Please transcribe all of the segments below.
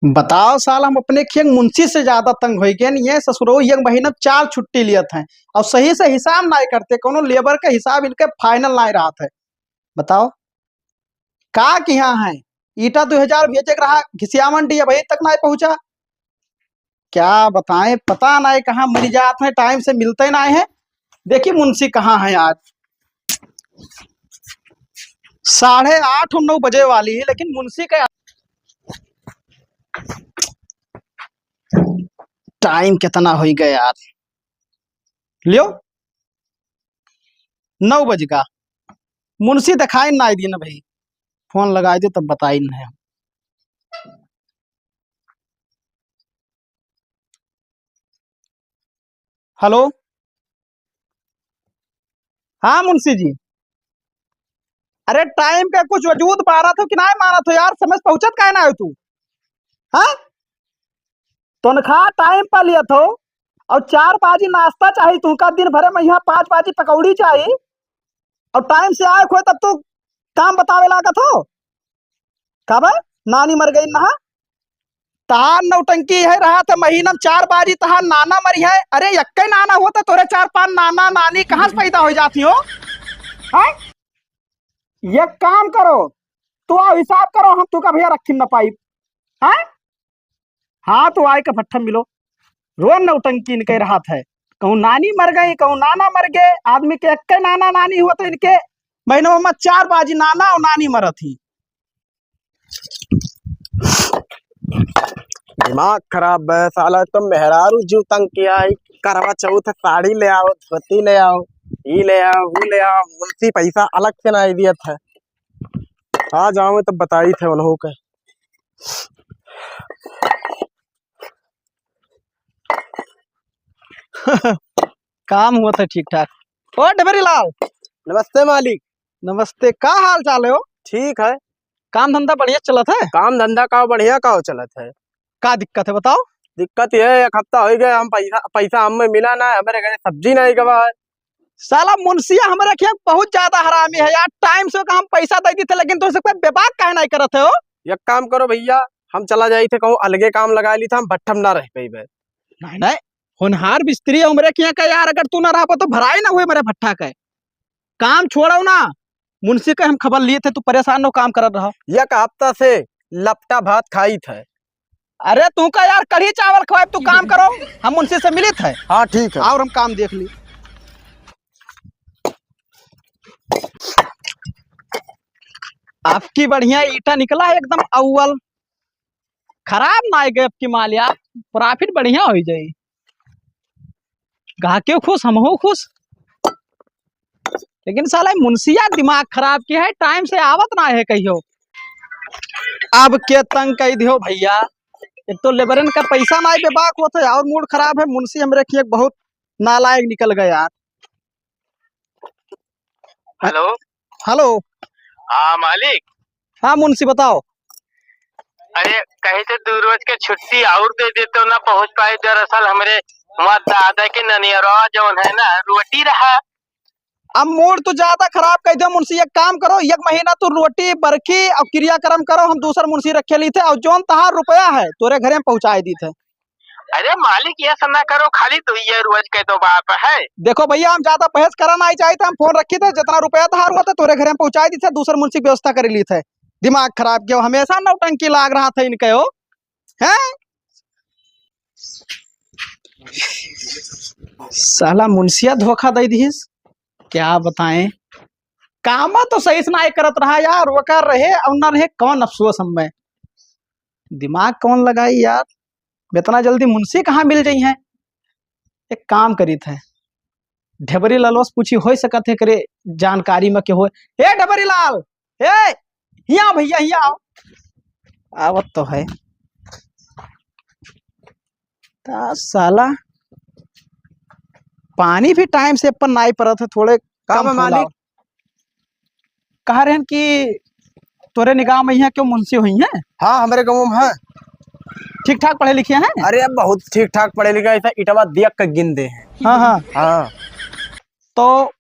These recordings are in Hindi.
बताओ साल हम अपने खेत मुंशी से ज्यादा तंग हो गए। ये ससुरो एक महीना 4 छुट्टी लिया था और सही से हिसाब नहीं करते, कोनो लेबर का हिसाब इनके फाइनल नहीं रहा था। बताओ का कि यहाँ है ईटा 2000 भेजे के रहा घिसिया मंडी अभी तक नहीं पहुंचा। क्या बताएं, पता नहीं कहाँ मर जाते हैं, टाइम से मिलते नहीं है। देखिए मुंशी कहाँ है आज 8:30 और 9 बजे वाली है, लेकिन मुंशी का टाइम कितना हो गया यार। लियो 9 बज का मुंशी दिखाई ना दी ना भाई, फोन लगाए थे तब बताई नहीं। हेलो, हाँ मुंशी जी। अरे टाइम का कुछ वजूद मारा था कि नहीं मारा था यार, समझ पहुंचत का ना हो तू। हाँ तनख्वाह टाइम पर लिया था और 4 बाजी नाश्ता चाहिए तू का दिन भरे में, यहाँ 5 बाजी पकौड़ी चाहिए और टाइम से आए खोए तब तू काम बतावे लागत हो। कब नानी मर गई ना तहार नौटंकी है रहा था महीना में 4 बाजी तहार नाना मरी है। अरे यक्के नाना होता तोरे 4-5 नाना नानी कहाँ से पैदा हो जाती हो। हाँ ये काम करो, तू आओ हिसाब करो, हम तू का भैया रखी न पाई। हाँ हाँ तू आए का भट्ठम मिलो, रोज नौटंकी इनके रहा है। कहूँ नानी मर गई, कहूँ नाना मर गए, आदमी के यक्के नाना नानी हुआ तो इनके महीनों में 4 बाजी नाना और नानी मरत थी। दिमाग खराब है साला, तुम मेहरारू जू तंग किया है। करवा चौथ साड़ी ले आओ, धोती ले आओ, ये ले आओ, वो ले आओ, मुंशी पैसा अलग से ना दिया था। आ जाओ तब बताई थे उन्हों के। काम हुआ था ठीक ठाक। ओ डबरी लाल, नमस्ते मालिक। नमस्ते, का हाल चाल है हो? ठीक है। काम धंधा बढ़िया चलत है? काम धंधा का बढ़िया का चलत है। का दिक्कत है बताओ? दिक्कत ये है, 1 हफ्ता हो गया, हम पैसा हमें मिला ना, हमारे घर सब्जी नहीं गवा है। साला मुंशिया हमारे खेत बहुत ज्यादा हरामी है यार, टाइम से हम पैसा दे दी थे लेकिन तुम सबका विभाग काहे नहीं करत हो। एक काम करो भैया, हम चला जाई थे कहूँ अलगे काम लगा ली था, हम भट्ठम ना रह पाई। नहीं नहीं होनहार मिस्त्री है मेरे के का यार, अगर तू ना रहा तो भराई ना हुए मेरे भट्ठा का काम छोड़ो ना। मुंशी का हम खबर लिए थे, तू परेशान हो काम कर रहा। 1 हफ्ता से लपटा भात खाई थे। अरे तू का यार कढ़ी चावल खवाए, तू काम करो, हम मुंशी से मिले थे। हाँ ठीक है, और हम काम देख ली। आपकी बढ़िया ईटा निकला है एकदम अव्वल, खराब ना आए गए आपकी माल यार, प्रॉफिट बढ़िया हो जाए। ग्राहक खुश, हम हो खुश। लेकिन साला मुंशिया दिमाग खराब किया है, टाइम से आवत ना है कहियो। अब के तंग कह दियो भैया, एक तो लेबरन का पैसा ना बेबाक होता है और मूड खराब है। मुंशी हमरे की बहुत नालायक निकल गए यार। हेलो हेलो, हाँ मालिक। हाँ मुंशी बताओ। अरे कहीं से 2 रोज के छुट्टी और दे देते हो ना, पहुंच पाए। दरअसल हमरे वहाँ दादा के ननियरवा जौन है ना रोटी रहा। अब मूड तो ज्यादा खराब कर दो मुंशी, एक काम करो, 1 महीना तो रोटी बरखी और क्रियाक्रम करो, हम दूसरा मुंशी रखे ली थे और जोन तहार रुपया है तोरे घरे में पहुंचाए दी थे। अरे मालिक ये सब ना करो, खाली तो ये रोज के तो बाप है। देखो भैया हम ज्यादा बहस करा नहीं चाहते, हम फोन रखी थे, जितना रुपया तहार हुआ था तोरे घरे में पहुंचाए दी थे, दूसरा मुंशी व्यवस्था कर ली थे। दिमाग खराब क्यों, हमेशा नौटंकी लाग रहा था इनके हो है। साला मुंशिया धोखा दे दीस, क्या बताएं। काम तो सही से नहीं करत रहा यार, वो कर रहे और ना रहे, कौन अफसोस हमें, दिमाग कौन लगाई यार। इतना जल्दी मुंशी कहाँ मिल गई है। एक काम करी थे, ढबरी लाल से पूछी हो सकत है करे जानकारी में के हो। हे ढबरी लाल, हे यहाँ भैया यहाँ आओ। आवत तो है साला, पानी भी टाइम से अपन नहीं पड़ा था, थोड़े कम मालिक कह रहे हैं कि तोरे निगाह में यहाँ क्यों मुंशी हुई हैं। हाँ हमारे गाँव में है। ठीक ठाक पढ़े लिखे हैं? अरे अब बहुत ठीक ठाक पढ़े लिखे, ऐसा इटवा दिया का गिन दे हैं। हाँ हाँ हाँ तो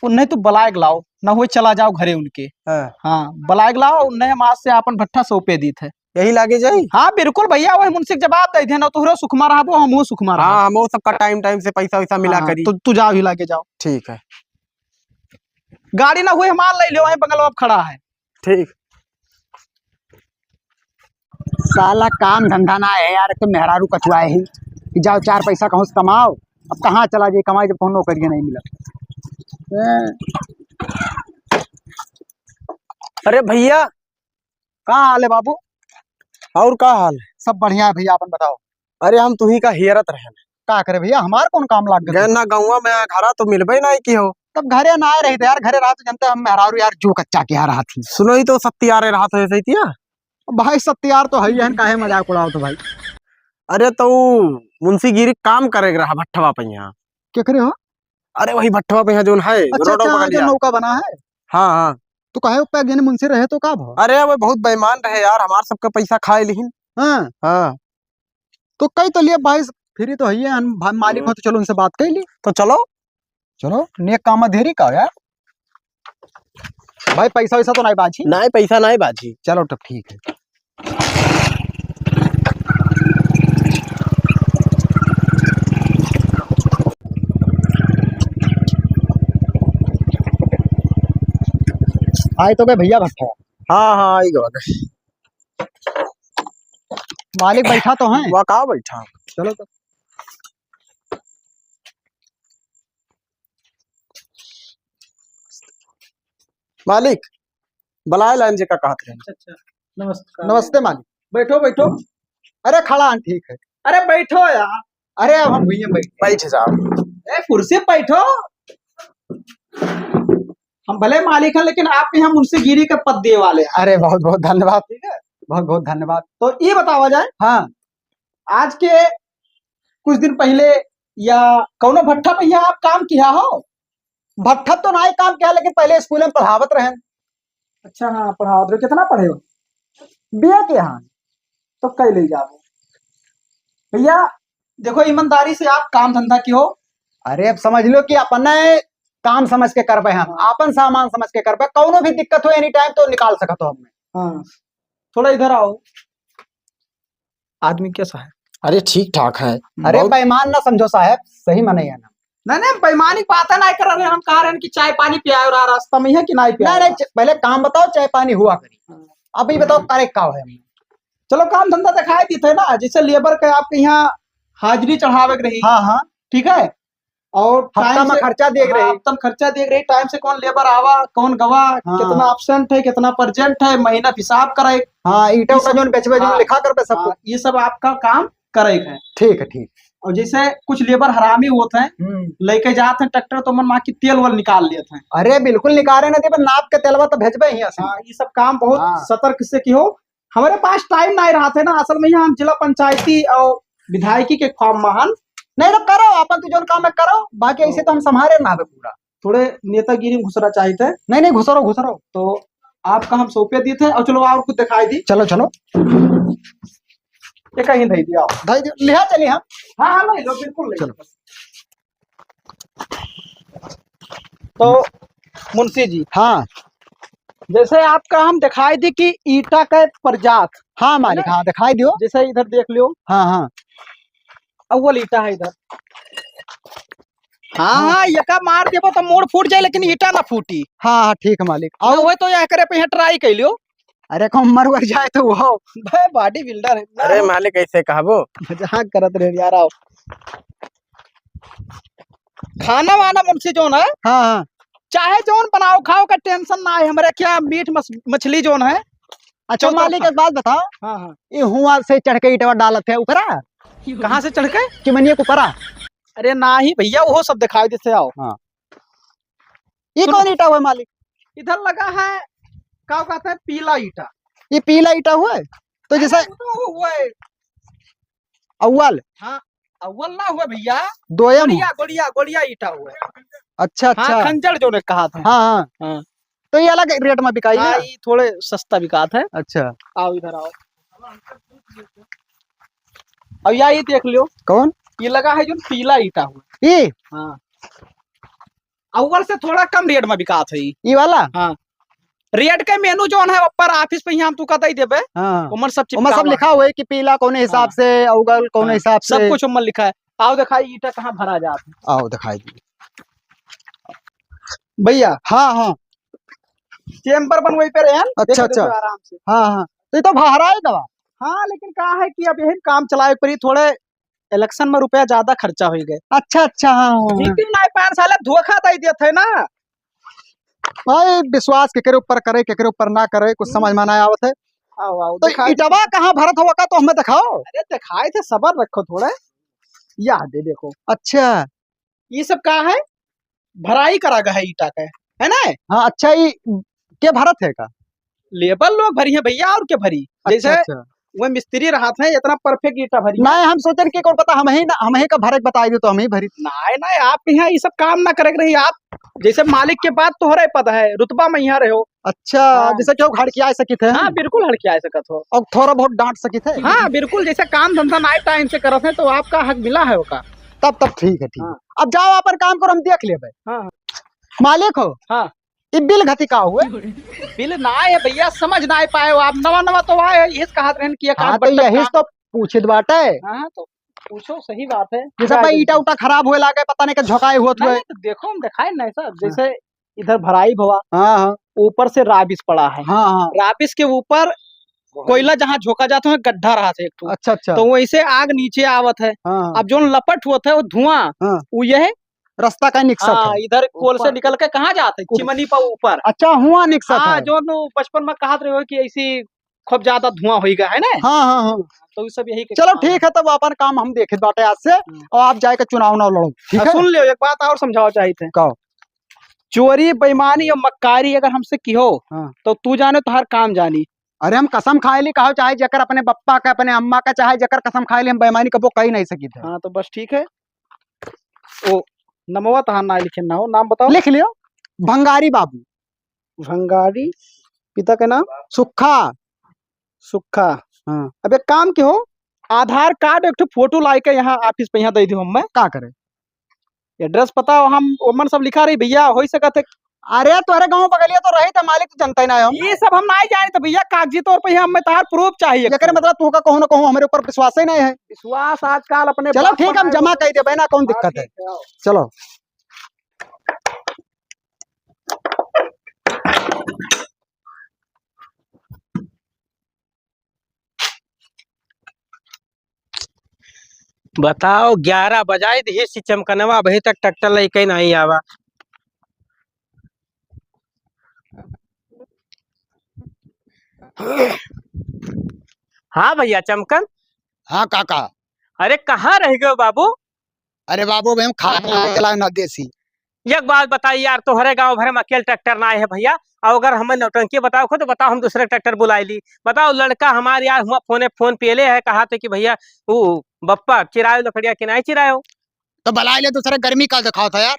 उन्हें तो बलायक लाओ ना हुए चला जाओ घरे उनके। हाँ, हाँ बलायक लाओ उन्हें मास से अपन भट्ठा सौंपे दी थे। यही लागे जाई। हाँ बिल्कुल भैया वही मुंशी जवाब दे थे ना तुहरो सुखमा रहा हम सुखमा रहा। हाँ, हम वो सबका टाइम टाइम से पैसा वैसा मिला हाँ, करी। तो तू जाओ हिला के जाओ। ठीक है। गाड़ी ना हुए हमार ले लो वहीं बगल में खड़ा है। ठीक। साला काम धंधा ना है यार, तो मेहरारू कछुआए ही कि जाओ 4 पैसा कहूँ से कमाओ। अब कहाँ चला जाए कमाई जब कोनो नौकरी नहीं मिला। अरे भैया, कहाँ हाल है बाबू? और का हाल है? सब बढ़िया है भैया, अपन बताओ। अरे हम तुम्ही का हेरत रहे का करे भैया, हमार कौन काम लाग गया? ना गाँव में घरा तो मिलबे नहीं की हो। तब घरे ना आए रहे थे यार, घरे रहा तो जनता हम मेहरारू यार जो कच्चा के रहा थी। सुनो ही तो सत्यारे रहा था ऐसे ही। भाई सत्यार तो है ही है, काहे मजाक उड़ाओ तो भाई। अरे तो मुंशीगिरी काम करे रहा भट्ठवा पे यहाँ। क्या करे हो? अरे वही भट्ठवा पे यहाँ जो है अच्छा रोडों अच्छा, पकड़ जो लिया। नौका बना है। हाँ हाँ। तो काहे ऊपर जने मुंशी रहे तो का भाव? अरे वो बहुत बेईमान रहे यार, हमार सबका पैसा खाए लिहिन। हाँ हाँ तो कई तो लिए भाई, फ्री तो है ही है, हम मालिक हो तो चलो उनसे बात कर ली। तो चलो। चलो नेक काम धेरी का यार। भाई पैसा वैसा तो नहीं बाजी? नहीं पैसा नहीं बाजी। चलो तब ठीक है। आए तो गए भैया भट्ठा। हाँ हाँ आई गए। मालिक बैठा तो है? वहाँ कहाँ बैठा? चलो तो। मालिक बलाए लाइन जी का कहते हैं। अच्छा नमस्कार। नमस्ते मालिक। बैठो बैठो। अरे खड़ा है, ठीक है। अरे बैठो यार। अरे अब हम भैया बैठ। बैठ जाओ। ए कुर्सी पे बैठो। हम भले मालिक हैं लेकिन आप यहाँ मुंशीगिरी के पद दिए वाले हैं। अरे बहुत बहुत धन्यवाद। ठीक है। बहुत बहुत धन्यवाद। तो ये बतावा जाए हाँ आज के कुछ दिन पहले या कौनो भट्ठा पे यहाँ आप काम किया हो? भट्ठा तो नहीं काम किया, लेकिन पहले स्कूल में पढ़ावत रहे। अच्छा हाँ पढ़ाओ तो कितना पढ़े हो? बिया के यहाँ। तो कई ले जाओ भैया। देखो ईमानदारी से आप काम धंधा की हो। अरे अब समझ लो कि अपने काम समझ के करबे, हम अपन सामान समझ के करबे। कौनो भी दिक्कत हो एनी टाइम तो निकाल सकत हो हमें। हाँ थोड़ा इधर आओ। आदमी कैसा है? अरे ठीक ठाक है। अरे बेईमान ना समझो साहब, सही मने है ना। नहीं नहीं बेईमानी बात है, नहीं कर रहे हम कह रहे हैं कि चाय पानी पियाओ रहा रास्ता में है कि नहीं पिया? नहीं नहीं, पहले काम बताओ, चाय पानी हुआ करी। अभी बताओ करे का है हमें। चलो काम धंधा दिखाई दी थे ना, जैसे लेबर के आपके यहाँ हाजिरी चढ़ावे के रही। हाँ हाँ, ठीक है। और हफ्ता टाइम में से खर्चा देख रहे। हफ्ता में खर्चा देख रही, टाइम से कौन लेबर आवा कौन गवा, हाँ। कितना एब्सेंट है कितना प्रेजेंट है, महीना हिसाब करे। हाँ ईटा उटा जो बेचबे जो हाँ, लिखा करबे सब हाँ, कुछ। ये सब आपका काम करे है। ठीक है ठीक। और जैसे कुछ लेबर हरामी होते हैं, लेके जाते हैं ट्रैक्टर तो मन माँ की तेल वल निकाल लेते हैं। अरे बिल्कुल निकाले ना दे, नाप के तेलवा तो भेजबे ही ऐसे। हाँ, ये सब काम बहुत हाँ। सतर्क से की हो। हमारे पास टाइम नहीं रहा थे ना, असल में यहाँ हम जिला पंचायती और विधायकी के फॉर्म महान नहीं तो करो अपन तू जो काम है करो, बाकी ऐसे तो हम संभाले ना पूरा। थोड़े नेतागिरी में घुसरा चाहिए थे। नहीं नहीं, घुसरो घुसरो। तो आपका हम सौंपे दिए थे। और चलो और कुछ दिखाई दी। चलो चलो ये कहीं दे दिया। भाई लिहा चलिए हम। हाँ हाँ ले लो बिल्कुल ले लो। तो मुंशी जी हाँ जैसे आपका हम दिखाई दी कि ईटा का प्रजात। हाँ मालिक, हाँ दिखाई दियो। जैसे इधर देख लियो, हाँ हाँ अव्वल ईटा है इधर। हाँ हाँ ये का मार देबो तो मोड़ फूट जाए लेकिन ईटा ना फूटी। हाँ हाँ ठीक है मालिक। और वो तो यह करे पे यहाँ ट्राई कर लियो। अरे कौन मर वर जाए तो वो भाई बॉडी बिल्डर है। अरे मालिक ऐसे कहबो। मजाक करत रहे यार। आओ खाना वाना मुंशी जोन है, हाँ हाँ चाहे जोन बनाओ खाओ का टेंशन ना है हमारे। क्या मीट मछली जोन है। अच्छा मालिक एक बात बताओ, हाँ हाँ ये हुआ से चढ़ के ईटवा डालत है ऊपरा कहाँ से चढ़ के? चिमनिए को परा। अरे ना ही भैया वो सब दिखाई देते। आओ ये कौन ईटा हुआ मालिक? इधर लगा है क्या कहते हैं पीला ईटा। ये पीला ईटा हुआ है तो जैसा तो हुआ है अव्वल अव्वल ना हुआ भैया, दोयम। गोड़िया गोड़िया गोड़िया ईटा हुआ है। अच्छा अच्छा हाँ खंजर जो ने कहा था। हाँ हाँ हाँ। तो ये अलग रेट में बिकाई हाँ है। ये थोड़े सस्ता बिकात है। अच्छा आओ इधर आओ। अब ये देख लियो कौन ये लगा है जो पीला ईटा हुआ। ये? हाँ अव्वल से थोड़ा कम रेट में बिकात है ये वाला। हाँ, रेट के मेनू जो है ऊपर ऑफिस पे यहाँ तू कहता ही देबे, हाँ उमर सब उमा चिपका सब लिखा हुआ है कि पीला कौन हिसाब हाँ। से, अवगल कौन हाँ, हिसाब से, सब कुछ उमर लिखा है। आओ दिखाई ईटा कहाँ भरा जाता है आओ दिखाई दी। भैया। हाँ हाँ चेम्बर बनवाई पे रहे हैं, अच्छा देख लेते अच्छा। आराम से। हाँ हाँ तो ये तो भाड़ा है दवा। हाँ लेकिन कहा है कि अब यही काम चलाए परी, थोड़े इलेक्शन में रुपया ज्यादा खर्चा हो गए। अच्छा अच्छा। हाँ हाँ लेकिन ना 5 साल धोखा दे दिया थे ना। भाई विश्वास केकरे ऊपर करे केकरे ऊपर ना करे कुछ समझ में ना आवत है। आओ आओ तो दिखाई। इटवा कहाँ भरत हुआ का तो हमें दिखाओ। अरे दिखाए थे, सबर रखो थोड़ा, याद है देखो। अच्छा ये सब कहा है, भराई करा गया है ईटा का, है ना। हाँ अच्छा ये के भरत है का। लेबर लोग भरी है भैया, और क्या भरी। अच्छा जैसे अच्छा। वो मिस्त्री रहा था, इतना परफेक्ट ईटा भरी है। नहीं हम सोचन कि कौन पता हम ही का भरत बताई दे तो हम ही भरी। नहीं नहीं, आप यहाँ ये सब काम ना करे रही आप, जैसे मालिक के बाद तो हो रहा पता है, रुतबा में यहाँ रहो। अच्छा हाँ। जैसे क्यों हड़किया सकी थे। हाँ बिल्कुल हड़की आ सकत हो। और थोड़ा बहुत डांट सकी थे। हाँ बिल्कुल, जैसे काम धंधा नाइट टाइम से करत है तो आपका हक मिला है उसका। तब ठीक है ठीक है। हाँ। अब जाओ अपन काम करो हम देख लेबे। हाँ मालिक हो हाँ। ये बिल घटी का हुए। बिल ना है भैया, समझ ना पाए हो आप, नवा नवा तो आए, ये कहा रहन कि हाँ तो यही तो पूछित बाटे। हाँ तो पूछो, सही बात है। जैसे भाई ईटा उटा खराब हुए लागे पता नहीं कि झोंकाए हुए नहीं, हुए। तो देखो हम दिखाए ना सर, जैसे इधर भराई भवा, हाँ हाँ ऊपर से राबिस पड़ा है, हाँ हाँ। राबिस के ऊपर कोयला जहाँ झोंका जाता है गड्ढा रहा था एक ठो, अच्छा अच्छा। तो वैसे आग नीचे आवत है। हाँ अब जो लपट हुआ था वो धुआं, हाँ। वो यह रास्ता का निकसत हाँ, है। इधर कोल से निकल के कहाँ जाते हैं, चिमनी पर ऊपर। अच्छा हुआ निकसत हाँ, है। जो बचपन में कहा रहे हो कि ऐसी खूब ज्यादा धुआं हो गया है ना, हाँ हाँ हाँ। तो ये सब यही के चलो काम ठीक है तब अपन काम हम देखे बाटे आज से। और आप जाए के चुनाव ना लड़ो ठीक है। सुन लियो, एक बात और समझाओ चाहिए थे। कहो। चोरी बेईमानी और मक्कारी अगर हमसे की हो हाँ। तो तू जाने तो हर काम जानी। अरे हम कसम खाए ली कहो, चाहे जकर अपने बप्पा का अपने अम्मा का चाहे जकर कसम खाए ली हम बेईमानी कबो कही नहीं सकी थे। हाँ तो बस ठीक है। ओ नमवा तहां ना लिखे ना हो, नाम बताओ। लिख लियो भंगारी बाबू। भंगारी, पिता का नाम सुखा। सुखा। हाँ। अब एक काम के हो, आधार कार्ड एक फोटो लाई के यहाँ ऑफिस पे यहाँ दे दी हम, का करे एड्रेस पता हो, हम ओमन सब लिखा रही भैया हो सकत है। अरे तोहरे गांव बगलिया तो रही था मालिक तो जनता ही ना हम। ये सब हम नहीं जाने तो भैया कागजी तौर पे हमें तार प्रूफ चाहिए। जकर मतलब तू का कहूं ना कहूं हमारे ऊपर विश्वास ही नहीं है। विश्वास आजकल अपने चलो बाप ठीक है हम बनाए जमा हो। कर दे ना कौन दिक्कत है। हाँ, ठीक है, आओ। चलो बताओ 11 बजाए दी सी चमकनवा, अभी तक ट्रैक्टर लेके नहीं आवा। हाँ भैया चमकन। हाँ काका। अरे कहाँ रह गए बाबू। अरे बाबू हम खाना चला ना देसी। एक बात बताइए यार, तोहरे गांव भर में अकेले ट्रैक्टर ना आए है भैया, और अगर हमें नौटंकी बताओ खुद बताओ, हम दूसरे ट्रैक्टर बुला ली। बताओ लड़का हमारे यार हुआ फोन पेले है, कहा थे कि भैया वो बप्पा चिरायो लकड़िया कि नहीं चिरायो। तो भलाई ले दूसरे गर्मी का दिखाओ था यार।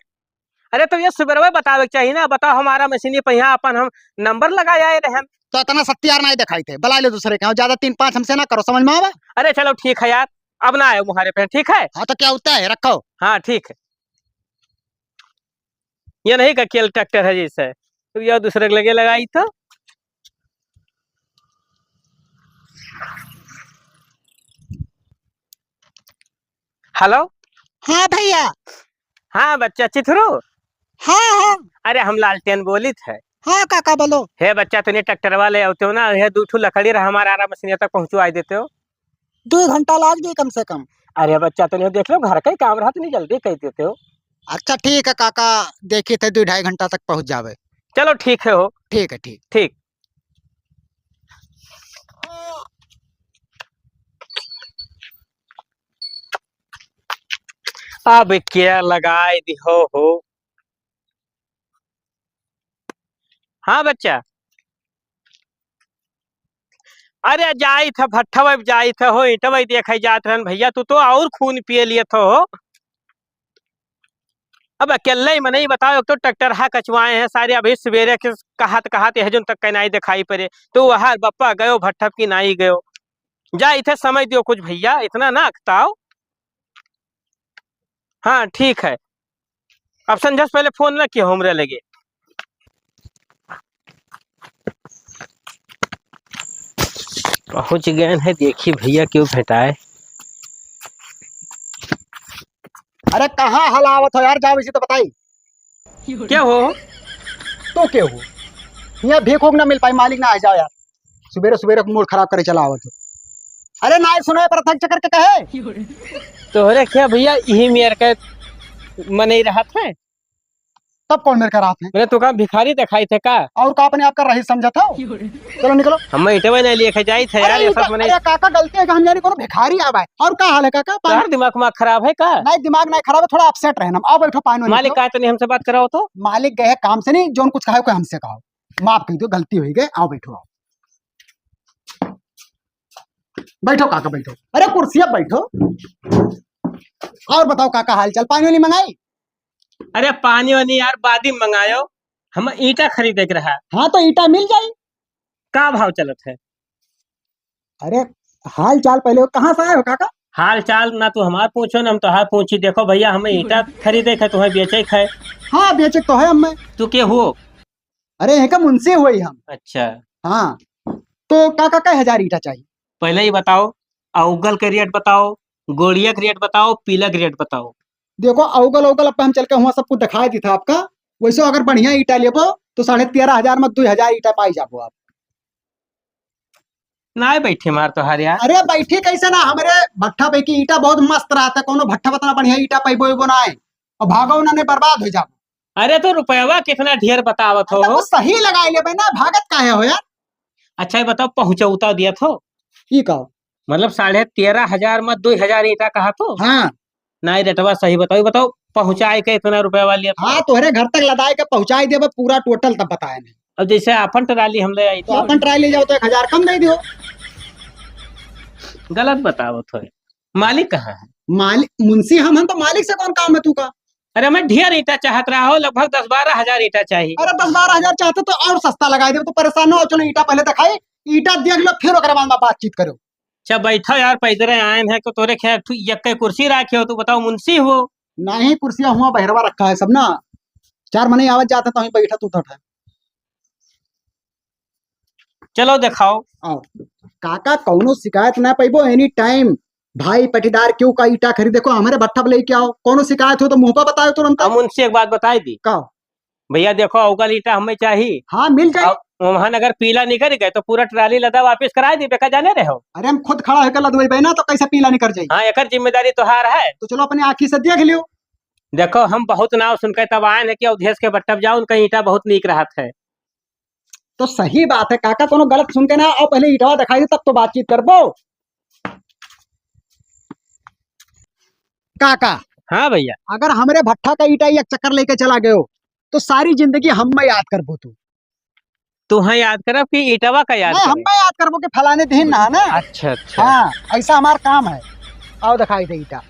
अरे तो ये सुबह बतावे चाहिए ना, बताओ हमारा मशीनी पे यहाँ अपन हम नंबर लगाए आए रहे। तो इतना सत्यार नहीं दिखाई थे, भलाई ले दूसरे के ज्यादा 3-5 हमसे ना करो, समझ में आवा। अरे चलो ठीक है यार, अब ना आए मुहारे पे, ठीक है। हाँ तो क्या होता है रखो। हाँ ठीक है, ये नहीं का केल ट्रैक्टर है जैसे, तो यह दूसरे के लगे लगाई था। हेलो। हाँ भैया। हाँ बच्चा चिथरू। हाँ हाँ। अरे हम लालटेन बोली थे। हाँ काका बोलो। हे बच्चा तुने ट्रैक्टर वाले आते हो ना, हे 2 लकड़ी रहा हमारा आरा मशीन तक पहुंचवा देते हो। 2 घंटा लाग गई कम से कम। अरे बच्चा तुने देख लो घर का ही काम रहा, तुम जल्दी कह देते हो। अच्छा ठीक है काका, देखिए थे 2-2.5 घंटा तक पहुंच जावे। चलो ठीक है हो। ठीक है ठीक। ठीक। अब क्या लगाए दी हो। हाँ बच्चा। अरे जाई था भट्ठा जाई था हो, ईटवा देखा जात रहन भैया, तू तो और खून पिए लिए था हो। अब अकेले ही नहीं बताओ, तो ट्रैक्टर हा कचवाए हैं सारे, अभी सवेरे के कहत हजन तक का नहीं दिखाई पड़े, तो वह बप्पा गयो भट्ठा की नहीं गयो। जा इथे समझ दियो कुछ भैया, इतना ना अखताओ। हाँ ठीक है। अब संजस पहले फोन न किया हमरे लगे। पहुंच गए हैं, देखिए भैया क्यों भेटाए। अरे कहाँ हलावत हो यार, जाओ इसी तो बताई। क्या हो? तो क्या हो, यहाँ भीख होक ना मिल पाई, मालिक ना आ जाओ यार, सुबेरे सुबेरे मूड खराब करे चला आवत हो। अरे ना सुनो पर थक चकर के कहे तोहरे क्या भैया यही मेयर का मन ही रहा था। तब कौन मेरे का रात है, मैंने तो कहा भिखारी दिखाई थे का। और का अपने आप का रही समझा था। चलो निकलो। हम इटवा नहीं लिए जाई थे यार, अरे ऐसा मने अरे काका गलती है कि हम जाने कोनो भिखारी आवा है। और का हाल है काका? यार दिमाग खराब है का? नहीं दिमाग नहीं खराब है, थोड़ा अपसेट रहना। आओ बैठो पानी। मालिक का तो नहीं हमसे बात कराओ तो। मालिक गए काम से नहीं, जोन कुछ कहा कोई हमसे कहो, माफ कर दो, गलती हुई गई। आओ बैठो, आओ बैठो काका बैठो। अरे कुर्सियां बैठो। और बताओ काका हाल चाल, पानी वाली मंगाई? अरे पानी वानी यार बाद ही मंगायो, हम ईटा खरीदे के रहा। हाँ तो ईटा मिल जाई। का भाव चलत है? अरे हाल चाल पहले कहाँ से आए हो काका? हाल चाल ना तू हमार पूछो ना हम तो हार पूछी। देखो भैया हमें ईटा खरीदे है, तुम्हें बेचे है। हाँ बेचे तो है हम। तू के हो? अरे यहाँ का मुंशी हुई हम। अच्छा हाँ तो काका कई हजार ईटा चाहिए? पहले ही बताओ, अउगल के रेट बताओ, गोड़िया के रेट बताओ, पीला के रेट बताओ। देखो अउगल अउगल अब हम चल के हुआ सबको दिखाई दी था आपका। वैसे अगर बढ़िया ईटा लेबो तो 13,500 में 2,000 ईटा पाई जाबो आप। ना बैठे मार तो हार यार। अरे बैठी कैसे ना, हमारे भट्ठा पे की ईटा बहुत मस्त रहता है, कोनो भट्ठा बतना बढ़िया ईटा पैबो एबो ना है और भागो ना ने बर्बाद हो जाबो। अरे तो रुपया कितना ढेर बतावत हो? तो सही लगाई लेबे ना, भागत काहे हो यार? अच्छा ये बताओ पहुंचौता दिया थो? ई कहो मतलब 13,500 में 2,000 ईटा कहा तो? हाँ ना रेटवा सही बताओ, बताओ पहुंचाए के इतना रुपया वाली। हाँ तोहरे घर तक लदाए के पहुंचाई देबे पूरा टोटल, तब बताए नहीं। अब जैसे अपन ट्राली हम ले आई तो अपन ट्राई ले जाओ तो 1,000 कम दे दियो। गलत बताओ थो। मालिक कहाँ है? मालिक मुंशी हम तो मालिक से कौन काम है तू का? अरे मैं ढेर ईटा चाहत रहा हो, लगभग 10-12 हजार ईटा चाहिए। अरे 10-12 हजार चाहते तो और सस्ता लगा दे, तो परेशान हो। चलो ईटा पहले दिखाई, ईटा देख लो फिर ओकरे बाद में बातचीत करो। अच्छा बैठो यार, पैदरे आए हैं तो तोरे खैर तू एक कुर्सी रखे हो, तू बताओ मुंशी हो? नहीं कुर्सियां हुआ बहरवा रखा है सब ना, 4 महीने आवत जाता तो बैठा तू था। चलो दिखाओ। आओ काका कौनो शिकायत ना पैबो एनी टाइम। भाई पटीदार क्यों का ईटा खरीद, देखो हमारे भट्ठा पे लेके आओ, कोनो शिकायत हो तो मुंह पर बताओ तुरंत। अब मुंशी एक बात बताई दी कहो भैया, देखो अवगल ईटा हमें चाहिए। हाँ मिल जाए। वहां अगर पीला निकल गए तो पूरा ट्राली लदा वापस करा दी, बेका जाने रहे हो। अरे हम खुद खड़ा होकर लदवाई ना तो कैसे पीला निकल जाए। हाँ एक जिम्मेदारी तोहार है। तो चलो अपने आँखी से देख लियो। देखो हम बहुत नाव सुनकर तब आए हैं कि अवधेश के बट्टब जाओ, उनका ईटा बहुत नीक रहा है। तो सही बात है काका, कोनो गलत सुन के ना और पहले ईटवा दिखाई दे तब तो बातचीत करबो। काका हाँ भैया। अगर हमारे भट्ठा का ईटा एक चक्कर लेके चला गयो तो सारी जिंदगी हम में याद करबो तू। तुम्हें याद करब कि ईटवा का याद नहीं हम करे? में याद करबो कि फलाने दिन ना ना। अच्छा अच्छा। हाँ ऐसा हमारा काम है। आओ दिखाई दे ईटा।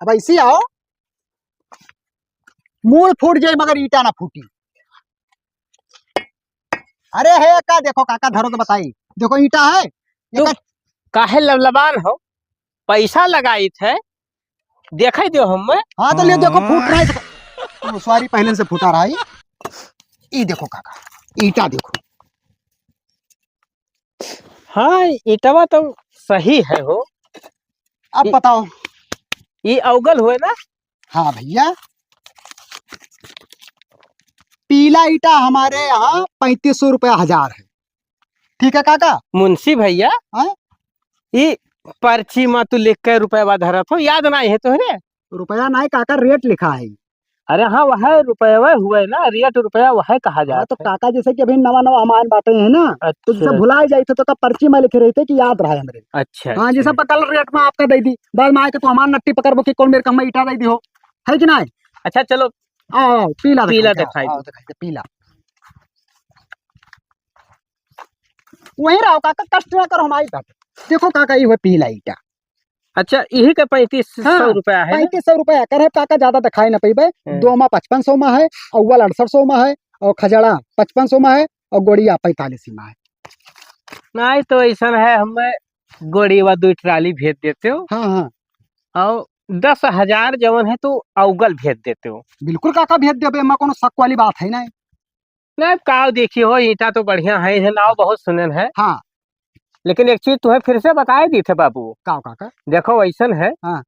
अब ऐसी आओ, मूल फूट जाए मगर ईटा ना फूटी। अरे है का, देखो काका धरो तो बताई, देखो ईटा है। तू काहे लबलबान हो? पैसा लगाई थे, देखा दो हम। हाँ तो ले देखो फूट रहा है, सॉरी पहले से फूटा रहा है। ई देखो काका ईटा देखो। हाँ ईटवा तो सही है हो। अब बताओ। ये अवगल हुए ना? हाँ भैया पीला ईटा हमारे यहाँ 3500 रुपया हजार है। ठीक है काका? मुंशी भैया हाँ? ये पर्ची में तू लिख के रुपया धरत हो, याद नहीं है तुहरे? रुपया नहीं काका, रेट लिखा है। अरे हाँ वह रुपया हुए ना, रेट रुपया वह कहा जाता तो काका जैसे कि अभी नवा नवा हमान बांटे हैं ना, तो जैसे भुलाए जाए थे तो पर्ची में लिखे रहते कि याद रहा हमरे। अच्छा हाँ जैसे कल रेट में आपका दे दी, बाद में आके तो हमार नट्टी पकड़बो कि कौन मेरे कम ईटा दे दी हो, है कि नहीं? अच्छा चलो आओ पीला पीला दिखाई दिखाई दे पीला। वहीं रहो काका, कष्ट ना करो हमारी बात। देखो काका ये हुआ पीला ईटा। अच्छा यही का 3500 रुपया है? 3500 रुपया करे काका, ज्यादा दिखाई ना पेबे। दो में 5500 में है, अव्वल 6800 में है, और खजड़ा 5500 में है, और गोड़िया 45 में है। नहीं तो ऐसा है, हमें गोड़ी व 2 ट्राली भेज देते हो। हाँ हाँ और 10,000 जवन है तू अवगल भेज देते हो। बिल्कुल काका भेज देबे, एमा कोनो शक वाली बात है नहीं। नहीं काव देखी हो ईटा तो बढ़िया है, ये नाव बहुत सुनन है। हाँ लेकिन एक चीज तुम्हें फिर से बताए दी थे बाबू, का काका। देखो ऐसन है, हाँ।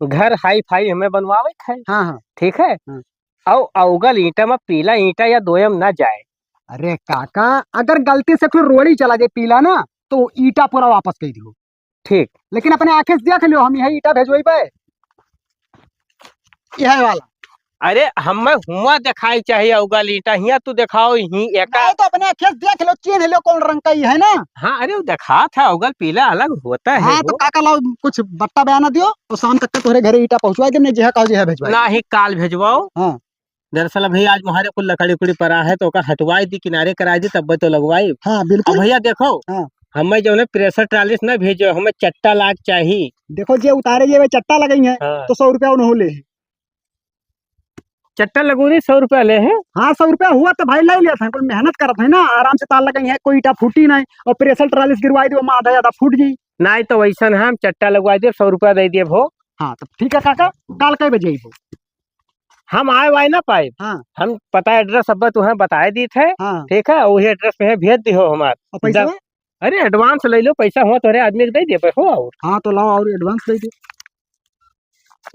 घर हाई फाई हमें बनवावे है, हाँ हाँ ठीक है, हाँ। और अवगल ईटा में पीला ईटा या दोयम ना जाए। अरे काका, अगर गलती से कोई रोड़ी चला जाए पीला ना, तो ईटा पूरा वापस कर दियो। ठीक, लेकिन अपने आंखें से देख लियो, हम यही ईटा भेजवाई पे, यह वाला। अरे हमें हुआ दिखाई चाहिए अवगल ईटा, हिया तू दिखाओ ही एका। नहीं तो अपने आंखें से देख लो, चिन्ह लो कौन रंग का ही है ना। हाँ अरे वो दिखा था अवगल पीला अलग होता है। हाँ तो काका लाओ कुछ बट्टा बयाना दियो, और शाम तक तुम्हारे घरे ईटा पहुंचवा दे, जहाँ कहो जहाँ भेजवाई। ना ही काल भेजवाओ। हाँ। दरअसल भैया आज हमारे कुल लकड़ी उकड़ी पड़ा है तो ओका हटवाई दी, किनारे कराई दी, तब तो लगवाई। हाँ अब बिल्कुल। भैया देखो, हाँ। हमें जो है प्रेशर ट्रालिस ना भेजो, हमें चट्टा लाग चाहिए। देखो जे उतारे जे वे चट्टा लगई है, हाँ। तो 100 रुपया उन्होंने ले। चट्टा लगूनी 100 रुपया ले है। हाँ 100 रुपया हुआ तो भाई ले लिया था, कोई मेहनत करत है ना, आराम से तार लगई है, कोई ईटा फूटी नहीं, और प्रेशर ट्रालिस गिरवाई दियो, आधा ज्यादा फूट गई। नहीं तो वैसा हम चट्टा लगवा दिए, 100 रुपया दे दिए भो। हाँ तो ठीक है काका, काल कई बजे आइबो? हम आए वाए ना पाए। हाँ। हम पता एड्रेस सब तुम्हें बताए दी थे, हाँ। ठीक है, वही एड्रेस पे भेज दियो हमार। और पैसा? अरे एडवांस ले लो, पैसा हुआ तोरे आदमी के दे दिए हो। और हाँ तो लाओ और एडवांस दे दो।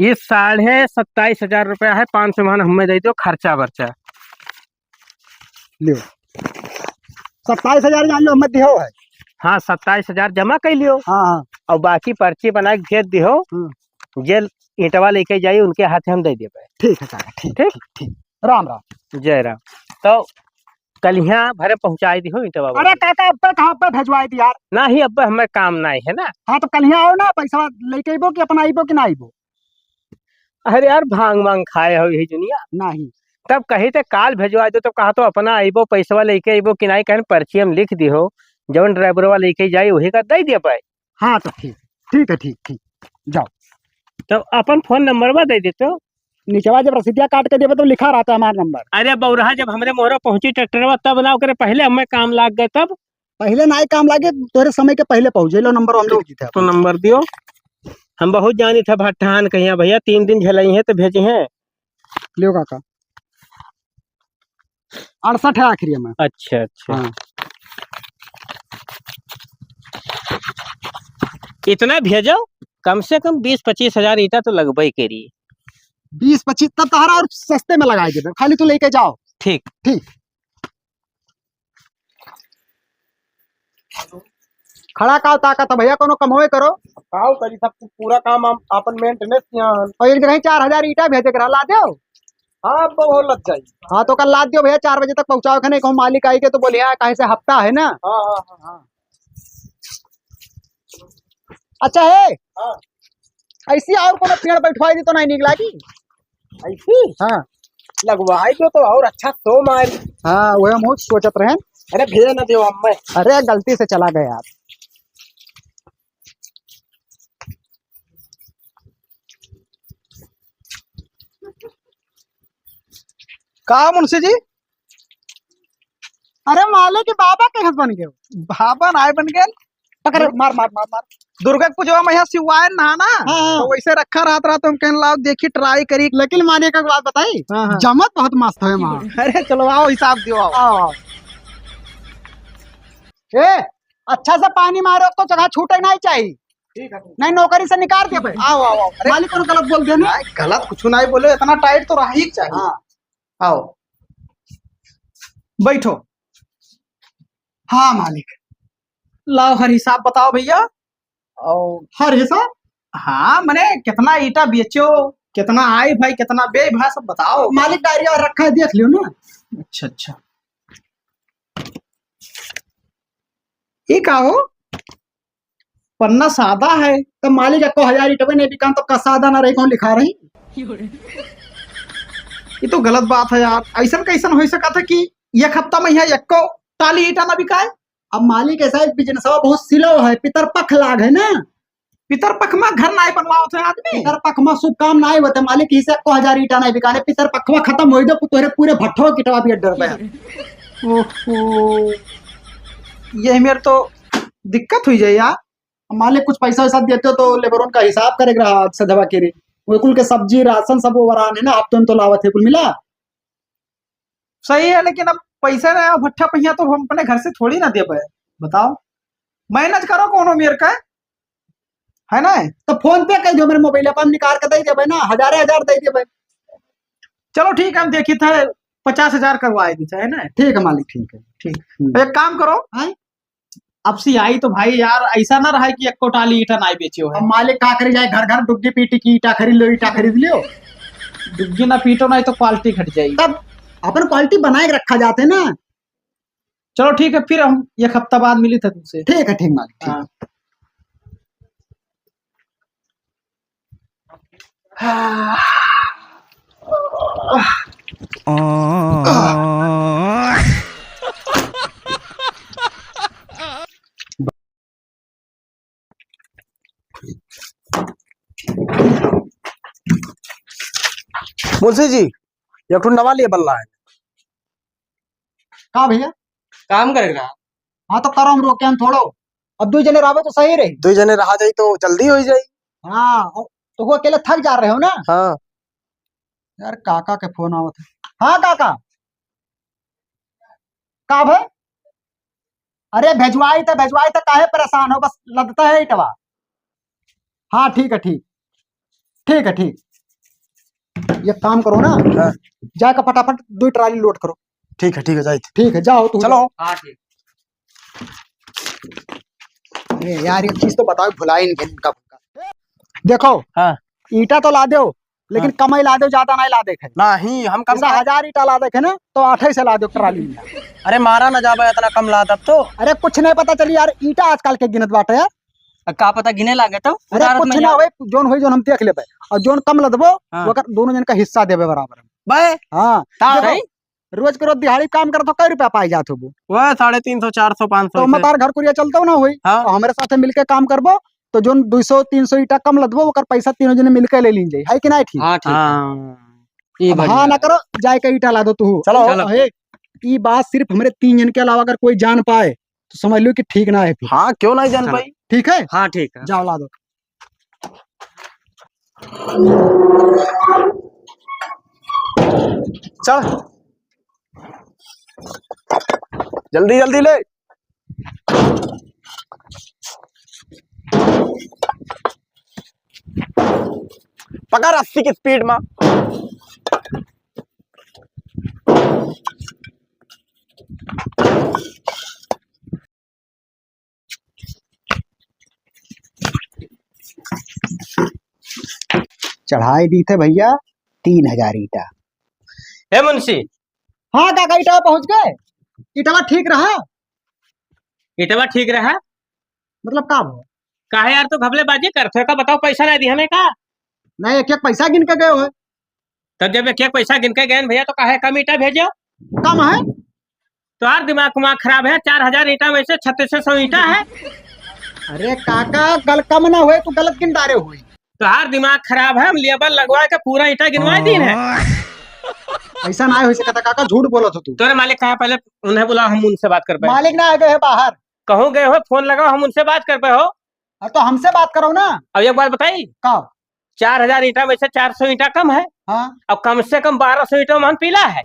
ये 27,500 रुपया है, 500 मान हमें दे दो खर्चा वर्चा। लियो 27,000 जान लो, मत दियो है। हाँ 27,000 जमा कर लियो, हाँ हाँ। और बाकी पर्ची बना के भेज दियो, जेल ईटवा लेके जाइए उनके हाथ हम दे देवे। ठीक है काका, ठीक ठीक ठीक। राम राम। जय राम। तो कल यहाँ भरे पहुँचाई दी हो ईटवा। अरे काका अब तक कहाँ पे भेजवाई दी यार। ना ही अब हमें काम नहीं है ना। हाँ तो कल यहाँ आओ ना, पैसा लेके आइबो कि अपना आइबो कि ना आइबो? अरे यार भांग वांग खाए हो यही दुनिया। नहीं। तब कही थे काल भेजवा दो, तो कहा तो अपना आइबो पैसा लेके आइबो कि नहीं, कहन पर्ची हम लिख दी हो, जवन ड्राइवरवा लेके जाए वही का दे दिया पाए। हाँ तो ठीक ठीक है, ठीक ठीक जाओ। तो अपन फोन नंबर दे देते हो, नीचवा जब रसीदिया काट के देवे तो लिखा रहता है हमारा नंबर। अरे बौरहा जब हमारे मोहरा पहुंची ट्रैक्टरवा तब ना करे, पहले हमें काम लाग गए तब। पहले ना ही काम लागे, तोरे समय के पहले पहुंचे लो, नंबर हम लिख देते हैं। तो नंबर दियो, हम बहुत जानी था भट्टान कहिया भैया 3 दिन झलाई है तो भेजे हैं। लियो काका 68 है आखिरी में। अच्छा अच्छा। हाँ। इतना भेजो, कम से कम 20-25 हजार ईटा तो लगभग करिए। 20-25 तब तहरा और सस्ते में लगाई देवे, खाली तू लेके जाओ। ठीक ठीक। खड़ा का ताकत भैया, कोनो कमोए करो। काव करी सब पूरा काम हम अपन मेंटेनेंस यहाँ। और एक जगह 4,000 ईटा भेजे के ला दो। हाँ अब वो लग जाए। हाँ तो कल ला दियो भैया, 4 बजे तक पहुंचाओ। खने कहूँ मालिक आई के तो बोलिए कहीं से हफ्ता है ना। हाँ हाँ हाँ हाँ। अच्छा है। हाँ। ऐसी और कोनो पेड़ बैठवाई दी तो नहीं निकला की? ऐसी हाँ लगवाई दो तो और अच्छा सो मारी। हाँ वही हम सोचत रहे। अरे भेज न दियो हमें। अरे गलती से चला गया यार। कहा मुंशी जी? अरे माले के बाबा के हस बन गए। बाबा नाय बन गए। पकड़, मार मार मार मार। दुर्गा के पूजवा में यहाँ सिवाय नहाना, हाँ। तो वैसे रखा रहता रहा, तुम कहने लाओ देखी ट्राई करी। लेकिन माने का बात बताई, हाँ। जमत बहुत मस्त है वहाँ। अरे चलो आओ हिसाब दियो आओ। आओ। ए अच्छा से पानी मारो तो जगह छूटे नहीं चाहिए। ठीक है। नहीं नौकरी से निकाल के भाई। आओ आओ आओ। अरे मालिक को गलत बोल दिया ना। गलत कुछ नहीं बोले, इतना टाइट तो रहा ही चाहिए। हाँ। आओ बैठो। हाँ मालिक। लाओ हर हिसाब बताओ भैया। और हर हिसाब? हाँ मैंने कितना ईटा बेचो, कितना आई भाई, कितना बे भाई, सब बताओ। मालिक डायरी और रखा है, देख लियो ना। अच्छा अच्छा। ये का हो, पन्ना सादा है। तो मालिक 1,000 ईटवे नहीं बिकान तो का सादा ना रही कौन लिखा रही। ये तो गलत बात है यार। ऐसा कैसन हो सका था कि एक हफ्ता में यहाँ एक को टाली ईटा ना बिकाए। अब मालिक ऐसा बिजनेस बहुत सिलो है, पितर पख लाग है ना। पितर पख में घर ना बनवाओ थे आदमी। पितर पख में शुभ काम ना होते मालिक, इसे 1,000 ईटा नहीं बिकाने। पितर पखवा खत्म हो दो तोरे पूरे भट्ठो किटवा भी डर पे। ओहो, ये मेरे तो दिक्कत हुई जाए यार। मालिक कुछ पैसा वैसा देते हो तो लेबरों का हिसाब करेगा सदवा के। वो कुल के सब्जी राशन सब ओवरान है ना, हफ्ते में तो लावत है कुल मिला। सही है, लेकिन अब पैसे ना भट्ठा पहिया तो हम अपने घर से थोड़ी ना दे पाए। बताओ, मैनेज करो कोनो मेरे का, है ना। तो फोन पे कह दो, मेरे मोबाइल पर हम निकाल के दे देबे ना, हजारे हजार दे देबे। चलो ठीक है, हम देखी थे 50,000 करवाए दी है ना। ठीक है मालिक, ठीक है। ठीक, एक काम करो, हैं? अब से आई तो भाई यार ऐसा ना रहा कि एक टाली ईटा ना बेचे हो। अब मालिक का करी जाए, घर घर डुग्गी पीटी की ईटा खरीद लो, ईटा खरीद लियो। दुग्गी ना पीटो नहीं तो क्वालिटी घट जाएगी। तब अपन क्वालिटी बनाए के रखा जाते ना। चलो ठीक है, फिर हम एक हफ्ता बाद मिली थे तुमसे। ठीक है, ठीक मालिक, ठीक। हाँ। मुंशी जी, एक ठो नवा लिए बल्ला है। का भैया? काम करेगा। हाँ तो करो, हम रोके हम थोड़ो। अब 2 जने रहो तो सही रही। 2 जने रहा जाई तो जल्दी हो जाई। हाँ, तो वो अकेले थक जा रहे हो ना। हाँ यार काका के फोन आवत है। हाँ काका, का भाई? अरे भेजवाई तो काहे परेशान हो, बस लगता है इटवा। हाँ ठीक है, ठीक, ठीक है, ठीक। ये काम करो ना, हाँ। जाकर फटाफट 2 ट्राली लोड करो। ठीक है, ठीक है, जाई। ठीक है, जाओ तुम। चलो। हाँ ठीक। अरे यार एक चीज तो बताओ, भुलाई नहीं इनका फुनका। देखो, हाँ। ईटा तो ला दो, लेकिन कम ही ला दो, ज्यादा नहीं ला दे। नहीं, हम कम जैसा 1000 ईटा ला देखे ना, तो 8 से ला दो ट्राली में। अरे मारा न जाबे इतना कम ला तब तो। अरे कुछ नहीं पता चली यार, ईटा आजकल के गिनत बाटे यार। का पता गिने लागे तो अरे कुछ ना होए, जोन होई जोन हम देख लेबे, और जोन कम लदबो हाँ। वो दोनों जन का हिस्सा देबे बराबर। बे हाँ, ता- देखो, रोज के रोज दिहाड़ी काम करत हो, कई रुपया पाई जात हो। वह 350 400 500 तो मतार घर कुरिया चलता हो ना होई। हाँ। तो हमारे साथे मिलके काम करबो, तो जोन 200 300 ईटा कम लदबो, ओकर पैसा तीनों जने मिलके ले लीन जाई, है कि नहीं? ठीक। हाँ ठीक। हाँ। अब हाँ ना करो, जाए के ईटा ला दो तू। चलो। हे, ई बात सिर्फ हमारे 3 जन के अलावा अगर कोई जान पाए तो समझ लो कि ठीक ना है फिर। हाँ, क्यों नहीं जान चलो। पाई। ठीक है, हाँ ठीक है। जाओ ला दो। चल जल्दी जल्दी ले। पकड़ 80 की स्पीड में। चढ़ाई दी थे भैया 3000 ईटा। हे मुंशी, हाँ काका, ईटा पहुंच गए। ईटवा ठीक रहा? इतवा ठीक रहा। मतलब का हो? काहे यार तो घबलेबाजी करते हो का? बताओ पैसा नहीं दी हमें का? नहीं, एक एक पैसा गिन के गए हो। तब जब एक पैसा गिन के गए भैया तो काहे कम ईटा भेजो? कम है? तो यार दिमाग खराब है। 4000 ईटा में से 3600 ईटा है। अरे काका, गल कम ना हुए तो गलत गिन डारे हुए। तो यार दिमाग खराब है। हम लेबर लगवा के पूरा ईटा गिनवा दी है। ऐसा ना हो सकता काका, झूठ बोलो तो तू। तोरे मालिक कहा पहले उन्हें बुलाओ, हम उनसे बात कर पाए। मालिक ना आ गए है बाहर। कहूँ गए हो, फोन लगाओ, हम उनसे बात कर पाए हो। हाँ, तो हमसे बात करो ना। अब एक बात बताई, का? 4000 ईटा में से 400 ईटा कम है। हाँ। अब कम से कम 1200 ईटा मन पीला है।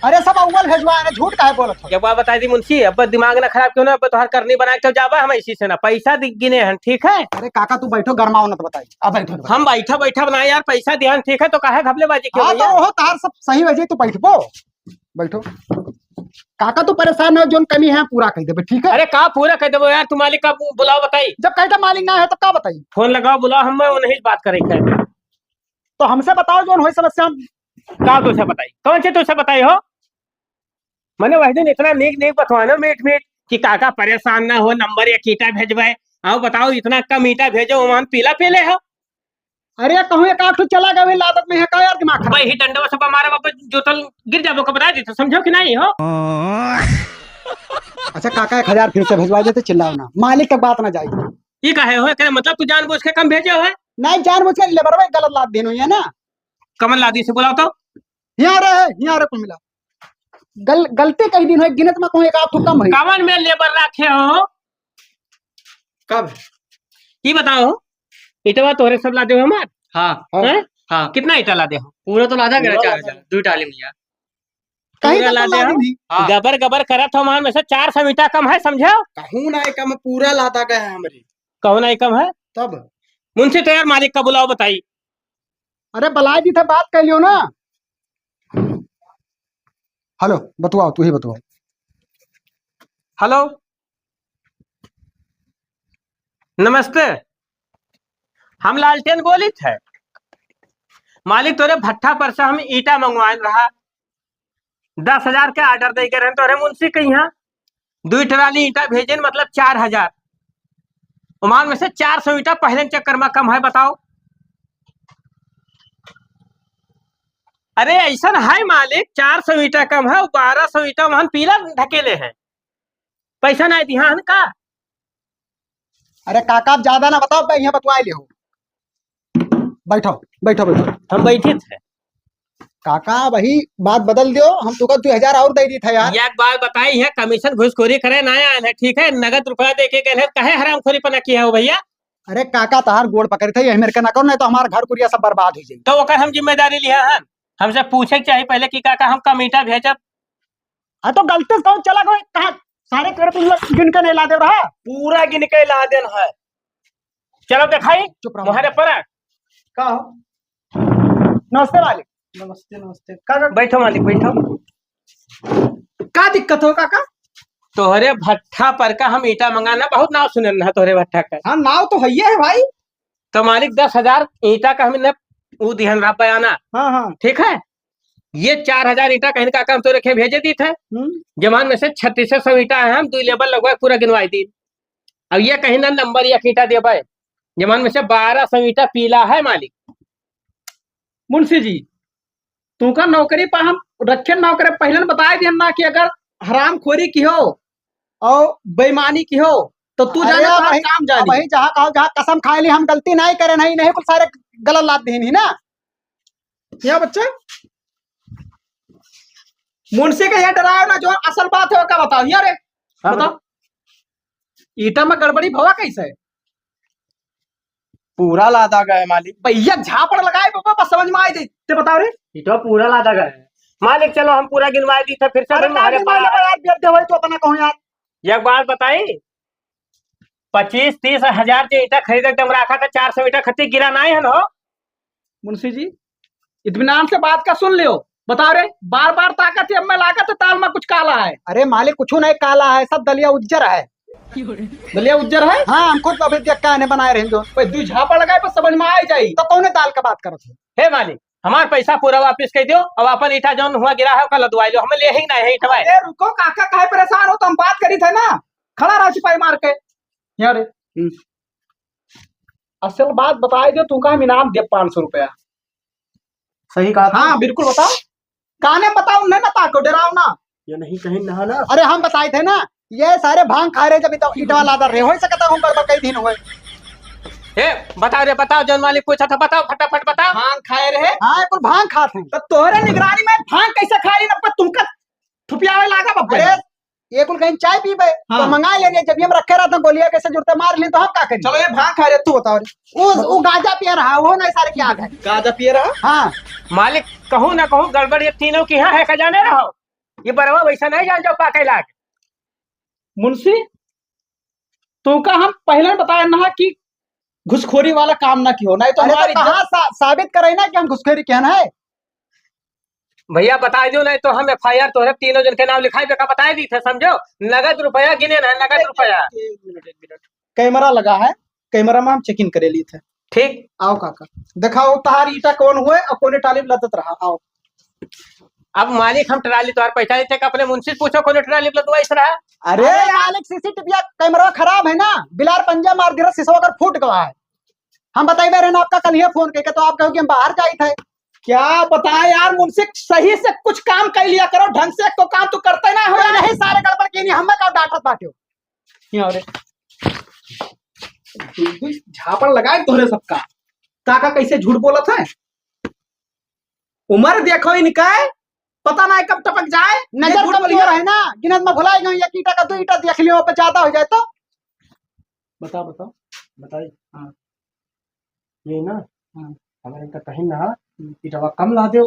अरे सब अव्वल भेजवाए ना, झूठ काहे बोलत हो? एक बात बता दी मुंशी, अब दिमाग ना खराब क्यों ना, अब तोहर करनी बना के जाबा हम इसी से ना पैसा गिने हैं। ठीक है, अरे काका तू बैठो, गरमाओ ना तो बताई। अब बैठो। हम बैठा बैठा बनाए यार, पैसा ध्यान। ठीक है, तो काहे घबलेबाजी क्यों हाँ, तो भैया? वो तार सब सही वजह तू बैठबो। बैठो काका, तू परेशान हो, जोन कमी है पूरा कह देबे। ठीक है? अरे का पूरा कह दो यार, तुम मालिक का बुलाओ, बताई। जब कहता मालिक ना है तब का बताई? फोन लगाओ, बुलाओ, हम उन्हीं से बात करेंगे। तो हमसे बताओ जोन होई समस्या। का तुझसे बताई? कौन से तुझसे बताई हो? मैंने वह दिन इतना नीक नीक बतवाना मीट मीट कि काका परेशान ना हो, नंबर 1 ईटा भेजवाए। आओ बताओ, इतना कम ईटा भेजो, ओमान पीला पीले हो। अरे कहूँ एक आठ चला गए लादत में है का यार, दिमाग खराब। भाई ही डंडा सब हमारा बाबा जोतल गिर जाबो, को बता देते, समझो कि नहीं हो? अच्छा काका, 1000 फिर से भेजवा देते, चिल्लाओ ना, मालिक तक बात ना जाए। ये कहे हो क्या मतलब? तू जानबूझ के कम भेजे हो? नहीं, जानबूझ के लेबर भाई गलत लाद देनो है ना। कमल लादी से बुलाओ तो। यहाँ रहे कुल मिला। गलती कही दिन हो, गिनत में कहूँ एक आध कम है। कमन में लेबर रखे हो? कब? ये बताओ, इतवा तोरे सब लादे हो हमार? हाँ हैं? हाँ कितना ईटा ला दे हो? पूरा तो लादा गया पूरा 4,000 2 टाली में यार। कहीं पूरा तो ला तुम दे लादी हो? नहीं। हाँ गबर गबर करत हो मान में से 400 ईटा कम है, समझो? कहूँ ना कम पूरा लादा गया है हमारी कहो नहीं कम है। तब। मुंशी तो यार मालिक का बुलाओ, बताई। अरे बलाई जी थे बात कर लियो ना। हेलो बतवाओ, तू ही बतवाओ। हेलो, नमस्ते। हम लालटेन बोली थे मालिक, तोरे भट्ठा पर से हम ईटा मंगवाए रहा, 10,000 के ऑर्डर दे के रहे तोरे मुंशी के यहाँ 2 ट्राली ईटा भेजे, मतलब 4,000। ओमान में से 400 ईटा पहले चक्कर में कम है, बताओ। अरे ऐसा है मालिक, 400 ईटा कम है, 1200 ईटा वहां पीला ढकेले हैं, पैसा नहीं ध्यान का। अरे काका आप ज्यादा ना बताओ, मैं यहाँ बतवाए लियो। बैठो बैठो बैठो। हम बैठे थे। काका वही बात बदल दियो, हम तुका 2,000 और दे दी था यार। एक बात बताई है, कमीशन घुसखोरी करे ना आए हैं, ठीक है? नगद रुपया दे के गए हैं, कहे हरामखोरी पना किया हो भैया? अरे काका तहार गोड़ पकड़ी थे, यही मेरे के ना करो, नहीं तो हमारा घर कुरिया सब बर्बाद हो जाए। तो ओकर हम जिम्मेदारी लिया है, हमसे पूछे के चाहिए पहले कि काका हम कम ईटा भेजब। हाँ तो गलती से कौन चला गए, कहा सारे तेरे को गिन के नहीं ला दे रहा। पूरा गिन के ला देन है। चलो दिखाई चुप रहो। मुहारे पर। का हो? नमस्ते मालिक। नमस्ते नमस्ते। बैठो मालिक, बैठो। का दिक्कत हो काका? तोहरे भट्ठा पर का हम ईटा मंगाना, बहुत नाव सुने ना तोहरे भट्ठा का। हाँ नाव तो है भाई। तो मालिक 10,000 ईटा का हमने वो दिहन रहा बयाना, हाँ हाँ। ठीक है? ये 4,000 ईटा कहीं का काम तो रखे भेजे दी थे। जमान में से 3600 ईटा है, हम 2 लेबर लगवाए पूरा गिनवाई दी। अब ये कहीं ना नंबर 1 ईटा दे पाए, जमान में से 1200 ईटा पीला है मालिक। मुंशी जी, तू का नौकरी पर हम रखे नौकरी पहले बताए दिया ना कि अगर हरामखोरी की हो और बेईमानी की हो तो तू जाने तो हर काम जानी। वही जहाँ कहो, जहाँ कसम खाए ली हम गलती नहीं करे, नहीं नहीं कुछ सारे गलत लाद दी ना। क्या बच्चा मुंशी का यह डराया ना, जो असल बात है वो क्या बताओ यार। बताओ ईटा में गड़बड़ी भवा कैसे है? पूरा लादा गया है मालिक। भैया झापड़ लगाए पापा, बस समझ में आई थी ते बताओ रे। ईटा पूरा लादा गया है मालिक। चलो हम पूरा गिनवाई दी थे, फिर से अरे हमारे यार बेटे भाई तो अपना कहो यार। एक बात बताई, 25-30 हजार जो ईटा खरीदे एकदम रखा था, 400 ईटा खत्ती गिरा नहीं है ना। मुंशी जी इत्मीनान से बात का सुन लियो। बताओ रे, बार बार ताकत है, अब मैं लागत है ताल में कुछ काला है। अरे मालिक कुछ नहीं काला है, सब दलिया उज्जर है। दलिया उज्जर है? हाँ हम खुद अभी देख के बनाए रहे जो। भाई दू झापड़ लगाए पर समझ में आ जाई। तो कौन दाल का बात करो थे? हे मालिक, हमार पैसा पूरा वापस कर दो, अब अपन ईटा जौन हुआ गिरा है कल लदवाई लो, हमें ले ही नहीं है ईटवा। अरे रुको काका, काहे परेशान हो, तो हम बात करी थे ना। खड़ा रहो सिपाही मार के यहाँ रे। असल बात बताए दो, तू का हम इनाम दे 500 रुपया। सही कहा था। हाँ बिल्कुल बताओ, काने बताओ, नहीं ना ताको डराओ ना। ये नहीं कहीं ना ना। अरे हम बताए थे ना, ये सारे भांग खा रहे जब ईटवा लादा रहे, हो सकता हूँ बर्बाद कई दिन हुए। हे बताओ रे, बताओ, जौन मालिक पूछा था बताओ, फटाफट बताओ। भांग खाए रहे? हाँ कुल भांग खाते हैं। तो तोहरे निगरानी में भांग कैसे खा रही ना, तुमका ठुपियावे लागा बब्बे। अरे ये कुल कहीं चाय पीबे हाँ। तो मंगा लेंगे, जब हम रखे रहते गोलियां कैसे जुड़ते मार ली तो हम क्या करें? चलो ये भांग खा रहे, तू बताओ रे। वो गांजा पिया रहा, वो नहीं सारे क्या है। गाजा पिए रहा? हाँ मालिक कहूँ ना कहूँ गड़बड़ ये तीनों की यहाँ है, खजाने रहो। ये बरवा वैसा नहीं जान जाओ पाके लाग। मुंशी तू का हम पहले बताया ना कि घुसखोरी वाला काम ना कियो, नहीं तो अरे हमारी तो कहाँ साबित करे ना कि हम घुसखोरी कहना है। भैया बता दो, नहीं तो हम FIR तोहरे तीनों जन के नाम लिखाई बेका बताए दी थे, समझो। नगद रुपया गिने ना, नगद रुपया। एक मिनट कैमरा लगा है, कैमरा में हम चेक इन करे लिए थे। ठीक, आओ काका दिखाओ तहार ईटा कौन हुए और कौन टाली लदत रहा। आओ अब मालिक हम ट्राली तोहार पैसा देते कि अपने मुंशी से पूछो कौन ट्राली लदवा इस रहा। अरे मालिक सीसीटीवी कैमरा खराब है ना, बिलार पंजा मार दिया, शीशा अगर फूट गया है। हम बताइए रहे ना आपका कल ही फोन करके, तो आप कहो कि हम बाहर जाए थे। क्या बताए यार मुंशी, सही से कुछ काम कर लिया करो, ढंग से को काम तो करते ना हो। नहीं सारे गड़बड़ के नहीं, हमें का डांटत बाटे। यहाँ रे झापड़ लगाए तोहरे सबका। काका कैसे झूठ बोलत है, उम्र देखो इनका, पता नहीं कब टपक जाए। नजर कमजोर है ना, गिनत में भुलाई गई, एक ईटा का 2 ईटा देख लियो पे ज्यादा हो जाए तो। बताओ बताओ। बताइए। हाँ। ये ना, हमारे का कहीं ना इटवा कम ला दो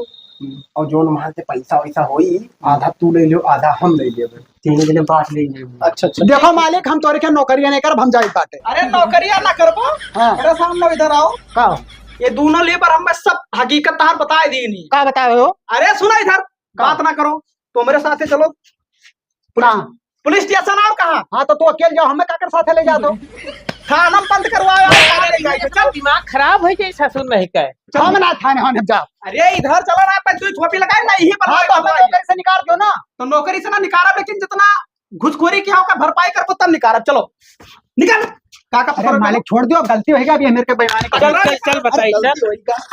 और जोन वहां से पैसा वैसा होई आधा तू ले लो आधा हम ले लेबे तीन जने बांट ले लेबे। अच्छा अच्छा देखो मालिक हम तोरे के नौकरिया नहीं कर हम जाई बाटे। अरे नौकरिया ना करबो। हाँ मेरे सामने इधर आओ। का ये दोनों लेबर हमें सब हकीकत तार बता दी नहीं। का बताए हो अरे सुना इधर, बात ना करो तो मेरे साथ ही चलो कहाँ? पुलिस स्टेशन आओ। कहाँ? हाँ तो तू अकेले जाओ हमें काकर साथे ले जा दो। थाना में बंद करवाओ। कहाँ ले जाएगा? चल। दिमाग खराब हो जाए ससुर में है हम ना थाने होने जा। अरे इधर चलो ना, पंचू छोपी लगाए ना यही हाँ तो हमें नौकरी से निकाल दो ना। तो नौकरी से ना निकाला, लेकिन जितना घुसखोरी किया होगा भरपाई कर तब निकाला। चलो निकाल। काका अरे मालिक छोड़ दो, गलती होगी अभी मेरे के बेईमानी चल चल चल बताइए चल। चल